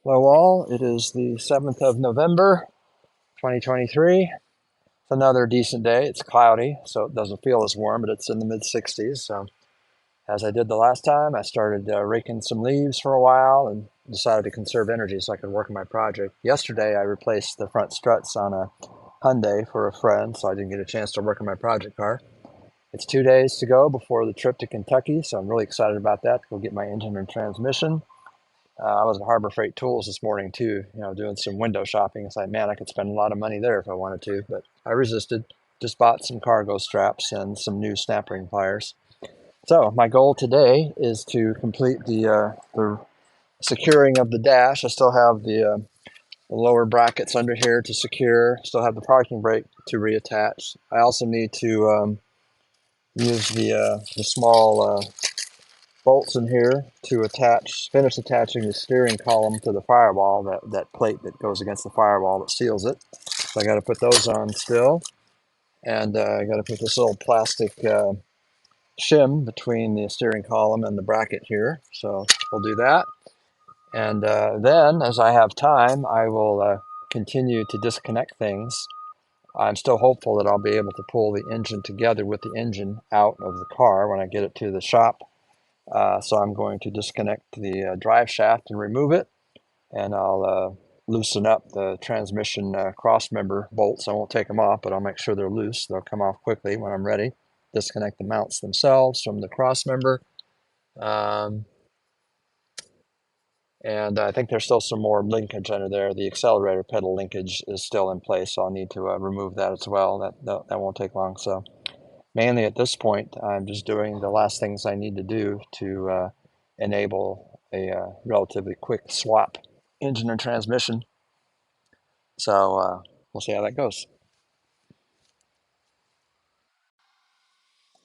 Hello all, it is the 7th of November, 2023. It's another decent day. It's cloudy, so it doesn't feel as warm, but it's in the mid 60s. So as I did the last time, I started raking some leaves for a while and decided to conserve energy so I could work on my project. Yesterday, I replaced the front struts on a Hyundai for a friend, so I didn't get a chance to work on my project car. It's 2 days to go before the trip to Kentucky, so I'm really excited about that to go get my engine and transmission. I was at Harbor Freight Tools this morning too, doing some window shopping. It's like, man, I could spend a lot of money there if I wanted to, but I resisted. Just bought some cargo straps and some new snap ring pliers. So my goal today is to complete the securing of the dash. I still have the lower brackets under here to secure. Still have the parking brake to reattach. I also need to use the small bolts in here to finish attaching the steering column to the firewall, that plate that goes against the firewall that seals it. So I got to put those on still. And I got to put this little plastic shim between the steering column and the bracket here. So we'll do that. And then, as I have time, I will continue to disconnect things. I'm still hopeful that I'll be able to pull the engine together with the engine out of the car when I get it to the shop. So I'm going to disconnect the drive shaft and remove it, and I'll loosen up the transmission cross member bolts. I won't take them off, but I'll make sure they're loose. They'll come off quickly when I'm ready. Disconnect the mounts themselves from the cross member. Um, and I think there's still some more linkage under there. The accelerator pedal linkage is still in place, so I'll need to remove that as well. That won't take long. So mainly at this point, I'm just doing the last things I need to do to enable a relatively quick swap engine and transmission. So we'll see how that goes.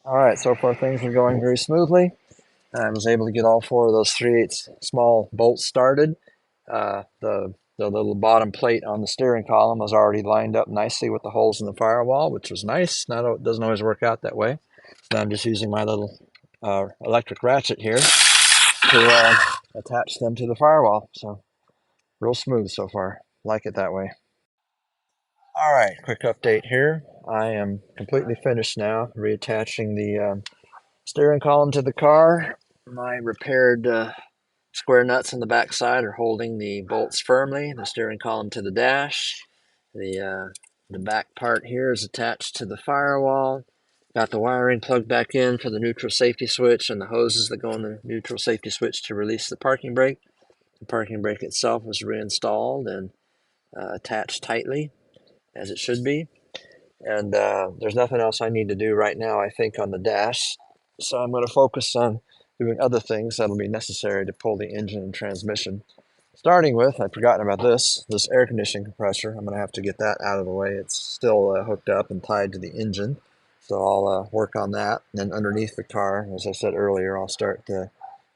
All right, so far things are going very smoothly. I was able to get all four of those 3/8 small bolts started. The little bottom plate on the steering column was already lined up nicely with the holes in the firewall, which was nice. Not It doesn't always work out that way. So I'm just using my little electric ratchet here to attach them to the firewall. So real smooth so far. Like it that way. All right, quick update here. I am completely finished now, reattaching the steering column to the car. My repaired square nuts on the back side are holding the bolts firmly, the steering column to the dash. The back part here is attached to the firewall. Got the wiring plugged back in for the neutral safety switch and the hoses that go on the neutral safety switch to release the parking brake. The parking brake itself was reinstalled and attached tightly as it should be. And there's nothing else I need to do right now, I think, on the dash. So I'm going to focus on doing other things that'll be necessary to pull the engine and transmission. Starting with, I'd forgotten about this air conditioning compressor. I'm going to have to get that out of the way. It's still hooked up and tied to the engine. So I'll work on that. And then underneath the car, as I said earlier, I'll start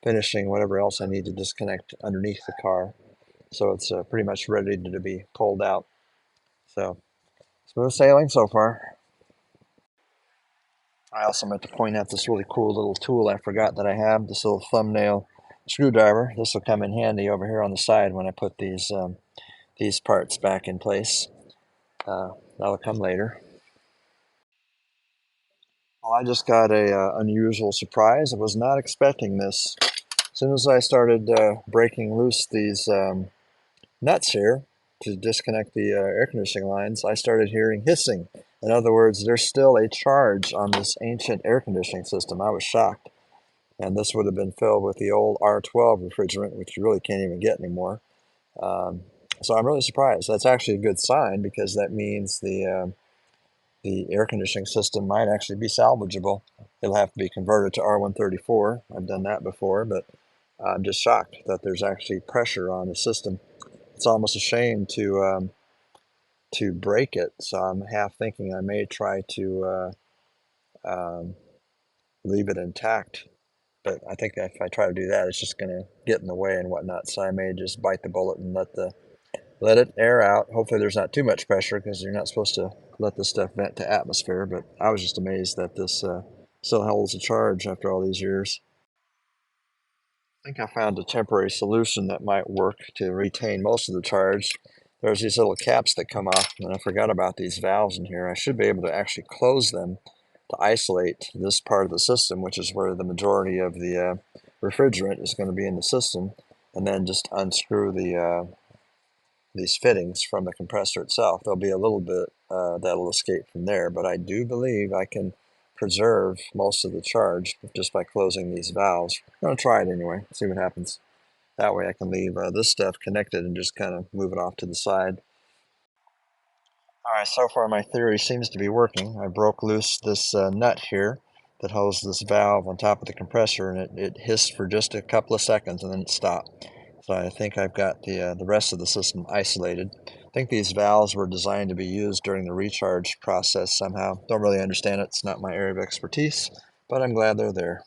finishing whatever else I need to disconnect underneath the car. So it's pretty much ready to be pulled out. So smooth sailing so far. I also meant to point out this really cool little tool I forgot that I have, this little thumbnail screwdriver. This will come in handy over here on the side when I put these parts back in place. That'll come later. Well, I just got a unusual surprise. I was not expecting this. As soon as I started breaking loose these nuts here to disconnect the air conditioning lines, I started hearing hissing. In other words, there's still a charge on this ancient air conditioning system. I was shocked. And this would have been filled with the old R12 refrigerant, which you really can't even get anymore. Um, so I'm really surprised. That's actually a good sign because that means the air conditioning system might actually be salvageable. It'll have to be converted to R134. I've done that before, but I'm just shocked that there's actually pressure on the system. It's almost a shame to break it. So I'm half thinking I may try to leave it intact. But I think if I try to do that, it's just going to get in the way and whatnot. So I may just bite the bullet and let it air out. Hopefully, there's not too much pressure because you're not supposed to let this stuff vent to atmosphere. But I was just amazed that this still holds a charge after all these years. I think I found a temporary solution that might work to retain most of the charge. There's these little caps that come off, and I forgot about these valves in here. I should be able to actually close them to isolate this part of the system, which is where the majority of the refrigerant is going to be in the system, and then just unscrew these fittings from the compressor itself. There'll be a little bit that'll escape from there, but I do believe I can preserve most of the charge just by closing these valves. I'm going to try it anyway, see what happens. That way I can leave this stuff connected and just kind of move it off to the side. All right, so far my theory seems to be working. I broke loose this nut here that holds this valve on top of the compressor, and it hissed for just a couple of seconds and then it stopped. So I think I've got the rest of the system isolated. I think these valves were designed to be used during the recharge process somehow. Don't really understand it. It's not my area of expertise, but I'm glad they're there.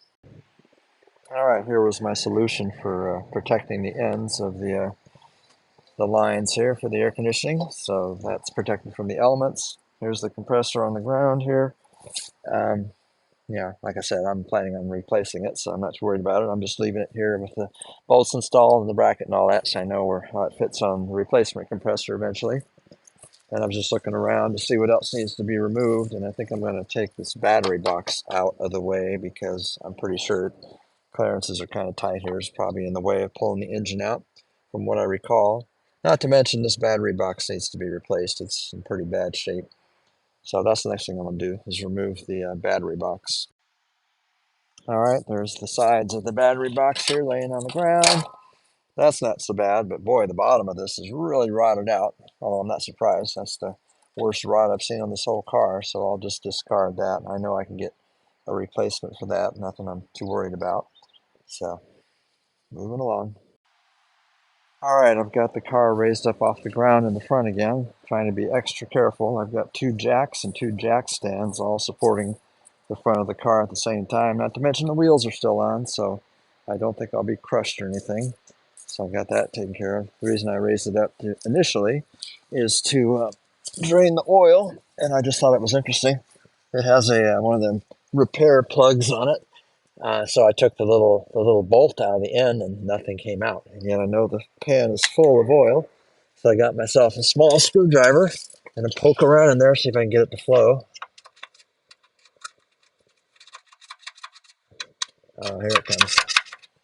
All right, here was my solution for protecting the ends of the lines here for the air conditioning. So that's protected from the elements. Here's the compressor on the ground here. Yeah, like I said, I'm planning on replacing it, so I'm not too worried about it. I'm just leaving it here with the bolts installed and the bracket and all that, so I know how it fits on the replacement compressor eventually. And I'm just looking around to see what else needs to be removed, and I think I'm going to take this battery box out of the way because I'm pretty sure clearances are kind of tight here. It's probably in the way of pulling the engine out, from what I recall. Not to mention this battery box needs to be replaced. It's in pretty bad shape. So that's the next thing I'm going to do is remove the battery box. All right, there's the sides of the battery box here laying on the ground. That's not so bad, but boy, the bottom of this is really rotted out. Oh, I'm not surprised. That's the worst rot I've seen on this whole car, so I'll just discard that. I know I can get a replacement for that. Nothing I'm too worried about. So, moving along. All right, I've got the car raised up off the ground in the front again, trying to be extra careful. I've got two jacks and two jack stands all supporting the front of the car at the same time, not to mention the wheels are still on, so I don't think I'll be crushed or anything. So I've got that taken care of. The reason I raised it up initially is to drain the oil, and I just thought it was interesting. It has a one of them repair plugs on it, so I took the little bolt out of the end, and nothing came out. And yet I know the pan is full of oil, so I got myself a small screwdriver and a poke around in there, see if I can get it to flow. Oh, here it comes.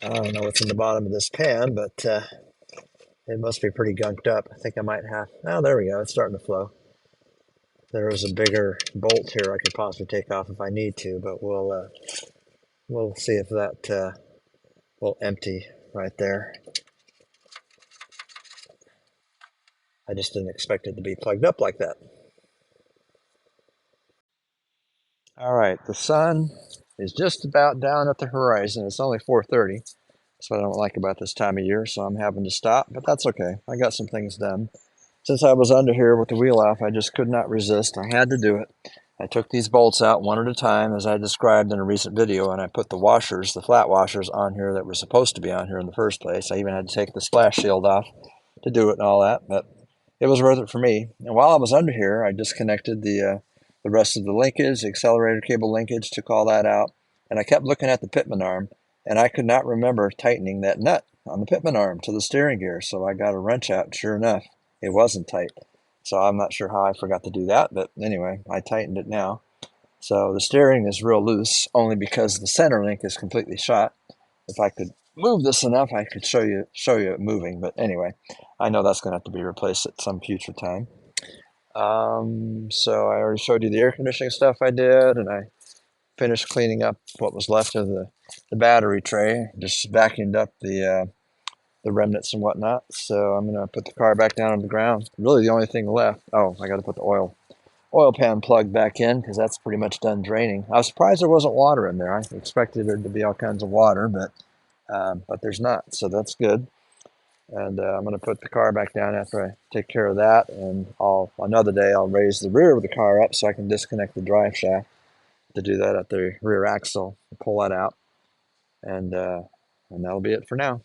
I don't know what's in the bottom of this pan, but it must be pretty gunked up. I think I might have. Oh, there we go. It's starting to flow. There is a bigger bolt here I could possibly take off if I need to, but we'll see if that will empty right there. I just didn't expect it to be plugged up like that. All right, the sun is just about down at the horizon. It's only 4:30. That's what I don't like about this time of year, so I'm having to stop, but that's okay. I got some things done. Since I was under here with the wheel off, I just could not resist. I had to do it. I took these bolts out one at a time, as I described in a recent video, and I put the washers, the flat washers, on here that were supposed to be on here in the first place. I even had to take the splash shield off to do it and all that, but it was worth it for me. And while I was under here, I disconnected the rest of the linkage, the accelerator cable linkage, took all that out, and I kept looking at the pitman arm, and I could not remember tightening that nut on the pitman arm to the steering gear, so I got a wrench out, and sure enough, it wasn't tight. So I'm not sure how I forgot to do that, but anyway, I tightened it now. So the steering is real loose, only because the center link is completely shot. If I could move this enough, I could show you it moving. But anyway, I know that's going to have to be replaced at some future time. So I already showed you the air conditioning stuff I did, and I finished cleaning up what was left of the battery tray. Just vacuumed up the remnants and whatnot. So I'm gonna put the car back down on the ground. Really, the only thing left. Oh, I got to put the oil pan plug back in because that's pretty much done draining. I was surprised there wasn't water in there. I expected there to be all kinds of water, but there's not. So that's good. And I'm going to put the car back down after I take care of that. And another day I'll raise the rear of the car up so I can disconnect the drive shaft to do that at the rear axle, pull that out, and that'll be it for now.